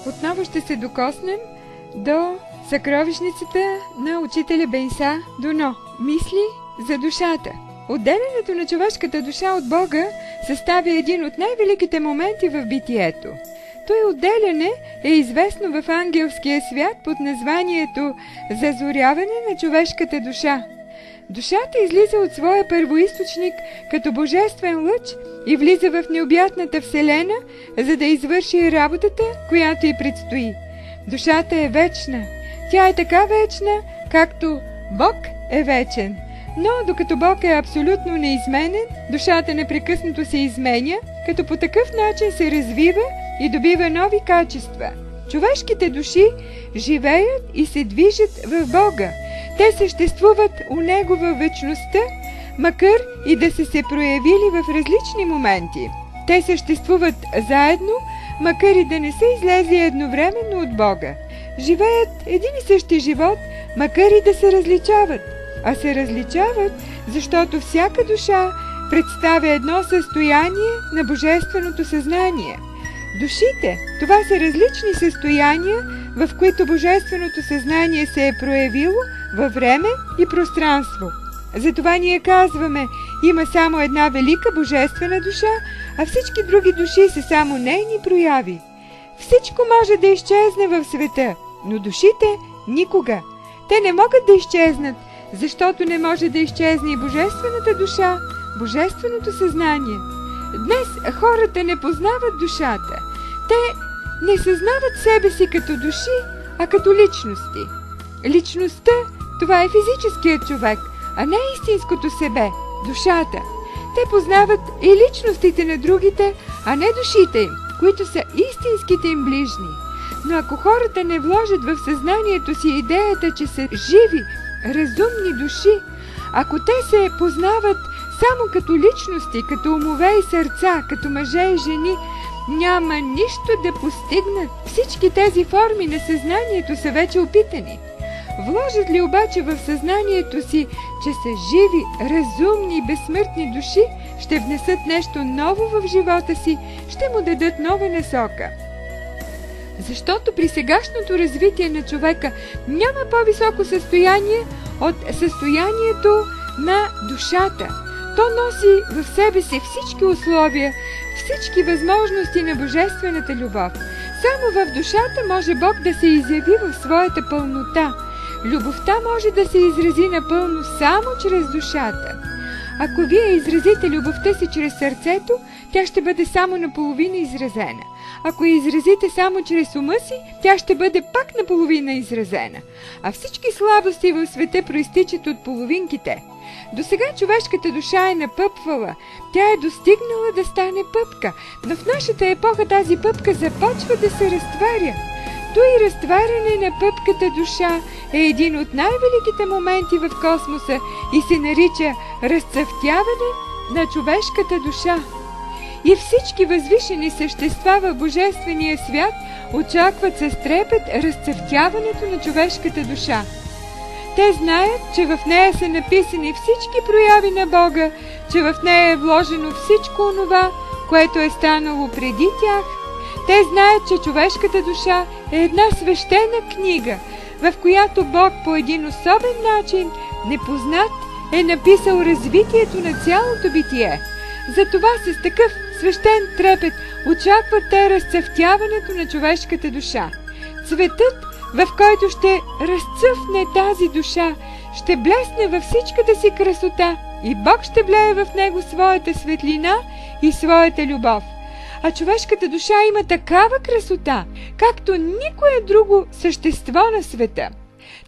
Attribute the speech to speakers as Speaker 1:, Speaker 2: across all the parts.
Speaker 1: отново ще се докоснем до съкровищницата на учителя Бейса Дуно. Мисли за душата. Отделянето на човешката душа от Бога съставя един от най-великите моменти в битието. Той отделяне е известно в ангелския свят под названието зазоряване на човешката душа. Душата излиза от своя първоизточник като божествен лъч и влиза в необятната вселена, за да извърши работата, която й предстои. Душата е вечна. Тя е така вечна, както Бог е вечен. Но докато Бог е абсолютно неизменен, душата непрекъснато се изменя, като по такъв начин се развива и добива нови качества. Човешките души живеят и се движат в Бога. Те съществуват у Него във вечността, макар и да са се проявили в различни моменти. Те съществуват заедно, макар и да не са излезли едновременно от Бога. Живеят един и същи живот, макар и да се различават. А се различават, защото всяка душа представя едно състояние на божественото съзнание. Душите – това са различни състояния, в които божественото съзнание се е проявило във време и пространство. Затова ние казваме, има само една велика божествена душа, а всички други души са само нейни прояви. Всичко може да изчезне в света, но душите никога. Те не могат да изчезнат, защото не може да изчезне и божествената душа, божественото съзнание. Днес хората не познават душата. Те не съзнават себе си като души, а като личности. Личността – това е физическият човек, а не истинското себе, душата. Те познават и личностите на другите, а не душите им, които са истинските им ближни. Но ако хората не вложат в съзнанието си идеята, че са живи, разумни души, ако те се познават само като личности, като умове и сърца, като мъже и жени, няма нищо да постигнат. Всички тези форми на съзнанието са вече опитани. Вложат ли обаче в съзнанието си, че са живи, разумни и безсмъртни души, ще внесат нещо ново в живота си, ще му дадат нова насока. Защото при сегашното развитие на човека няма по-високо състояние от състоянието на душата. То носи в себе си всички условия, всички възможности на божествената любов. Само в душата може Бог да се изяви в своята пълнота. Любовта може да се изрази напълно само чрез душата. Ако вие изразите любовта си чрез сърцето, тя ще бъде само наполовина изразена. Ако я изразите само чрез ума си, тя ще бъде пак наполовина изразена. А всички слабости в света проистичат от половинките. До сега човешката душа е напъпвала. Тя е достигнала да стане пъпка, но в нашата епоха тази пъпка започва да се разтваря. Той разтваряне на пъпката душа е един от най-великите моменти в космоса и се нарича разцъфтяване на човешката душа. И всички възвишени същества в божествения свят очакват с трепет разцъфтяването на човешката душа. Те знаят, че в нея са написани всички прояви на Бога, че в нея е вложено всичко онова, което е станало преди тях. Те знаят, че човешката душа е една свещена книга, в която Бог по един особен начин, непознат, е написал развитието на цялото битие. Затова с такъв свещен трепет очакват те разцъфтяването на човешката душа. Цветът, в който ще разцъфне тази душа, ще блесне във всичката си красота и Бог ще влее в него своята светлина и своята любов. А човешката душа има такава красота, както никое друго същество на света.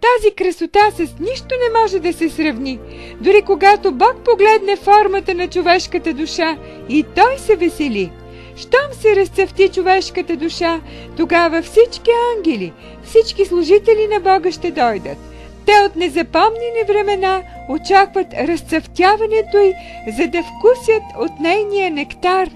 Speaker 1: Тази красота с нищо не може да се сравни. Дори когато Бог погледне формата на човешката душа, и Той се весели. Щом се разцъфти човешката душа, тогава всички ангели, всички служители на Бога ще дойдат. Те от незапомнени времена очакват разцъфтяването й, за да вкусят от нейния нектар.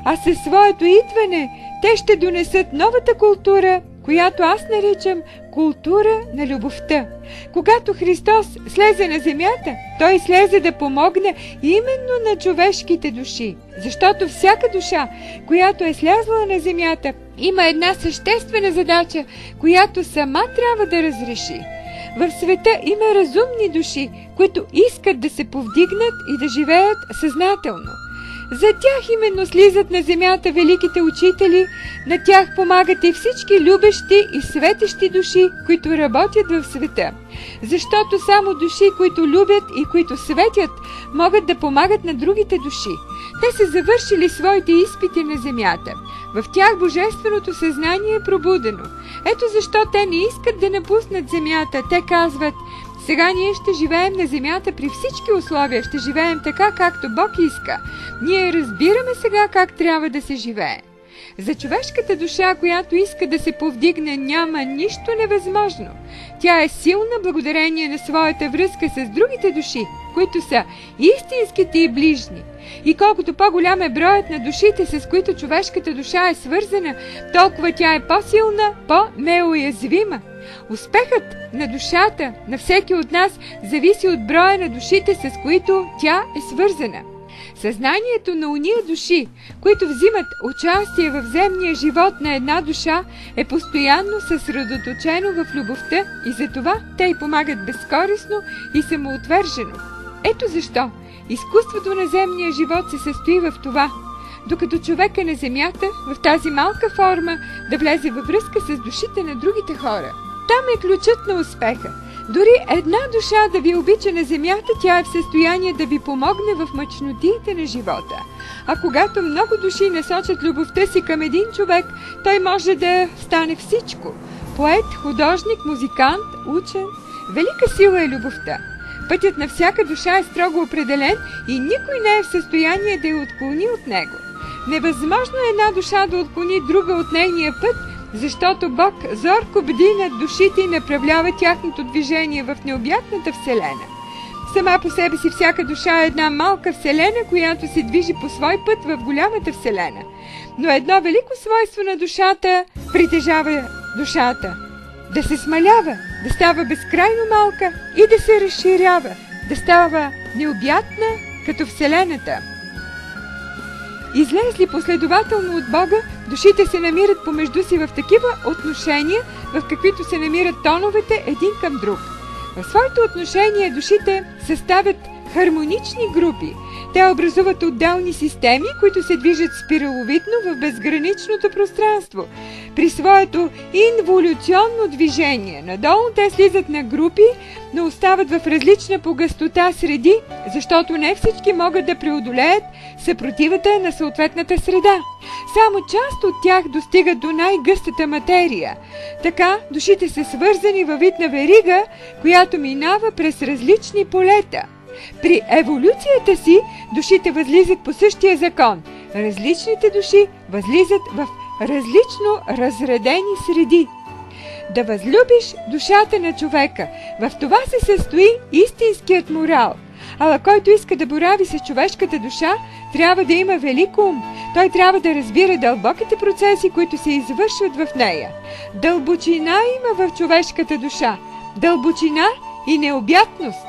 Speaker 1: А със своето идване те ще донесат новата култура, която аз наричам култура на любовта. Когато Христос слезе на земята, Той слезе да помогне именно на човешките души, защото всяка душа, която е слязла на земята, има една съществена задача, която сама трябва да разреши. В света има разумни души, които искат да се повдигнат и да живеят съзнателно. За тях именно слизат на земята великите учители, на тях помагат и всички любещи и светещи души, които работят в света. Защото само души, които любят и които светят, могат да помагат на другите души. Те са завършили своите изпити на земята. В тях божественото съзнание е пробудено. Ето защо те не искат да напуснат земята. Те казват: сега ние ще живеем на земята при всички условия, ще живеем така, както Бог иска. Ние разбираме сега как трябва да се живее. За човешката душа, която иска да се повдигне, няма нищо невъзможно. Тя е силна благодарение на своята връзка с другите души, които са истинските и ближни. И колкото по-голям е броят на душите, с които човешката душа е свързана, толкова тя е по-силна, по-неуязвима. Успехът на душата на всеки от нас зависи от броя на душите, с които тя е свързана. Съзнанието на уния души, които взимат участие в земния живот на една душа, е постоянно съсредоточено в любовта и затова те й помагат безкористно и самоотвържено. Ето защо изкуството на земния живот се състои в това, докато човек е на земята, в тази малка форма, да влезе във връзка с душите на другите хора. Там е ключът на успеха. Дори една душа да ви обича на земята, тя е в състояние да ви помогне в мъчнотиите на живота. А когато много души насочат любовта си към един човек, той може да стане всичко. Поет, художник, музикант, учен. Велика сила е любовта. Пътят на всяка душа е строго определен и никой не е в състояние да я отклони от него. Невъзможно е една душа да отклони друга от нейния път, защото Бог зорко бди над душите и направлява тяхното движение в необятната вселена. Сама по себе си всяка душа е една малка вселена, която се движи по свой път в голямата вселена. Но едно велико свойство на душата притежава душата – да се смалява, да става безкрайно малка и да се разширява, да става необятна като вселената. Излезли последователно от Бога, душите се намират помежду си в такива отношения, в каквито се намират тоновете един към друг. В своето отношение душите съставят хармонични групи. Те образуват отделни системи, които се движат спираловидно в безграничното пространство. При своето инволюционно движение надолу те слизат на групи, но остават в различна по гъстота среди, защото не всички могат да преодолеят съпротивата на съответната среда. Само част от тях достигат до най-гъстата материя. Така душите са свързани във вид на верига, която минава през различни полета. При еволюцията си душите възлизат по същия закон. Различните души възлизат в различно разредени среди. Да възлюбиш душата на човека, в това се състои истинският морал. Ала който иска да борави с човешката душа, трябва да има велик ум. Той трябва да разбира дълбоките процеси, които се извършват в нея. Дълбочина има в човешката душа. Дълбочина и необятност.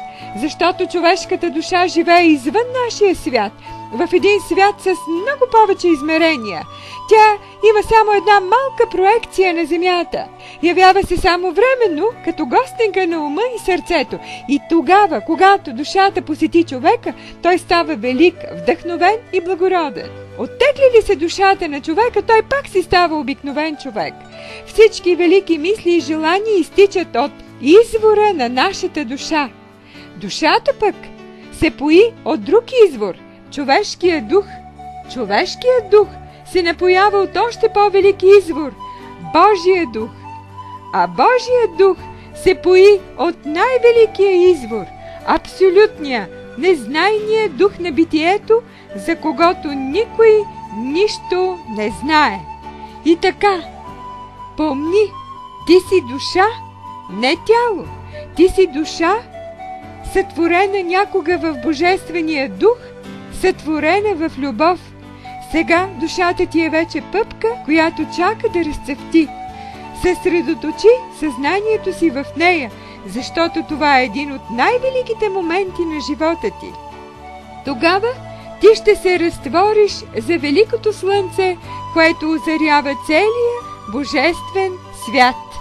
Speaker 1: Защото човешката душа живее извън нашия свят, в един свят с много повече измерения. Тя има само една малка проекция на земята. Явява се само временно, като гостенка на ума и сърцето. И тогава, когато душата посети човека, той става велик, вдъхновен и благороден. Оттегли ли се душата на човека, той пак си става обикновен човек. Всички велики мисли и желания изтичат от извора на нашата душа. Душата пък се пои от друг извор – човешкият дух. Човешкият дух се напоява от още по-велик извор – Божия дух. А Божият дух се пои от най-великия извор – абсолютния, незнайния дух на битието, за когото никой нищо не знае. И така, помни, ти си душа, не тяло, ти си душа, сътворена някога в Божествения дух, сътворена в любов. Сега душата ти е вече пъпка, която чака да разцъфти. Съсредоточи съзнанието си в нея, защото това е един от най-великите моменти на живота ти. Тогава ти ще се разтвориш за великото слънце, което озарява целия божествен свят.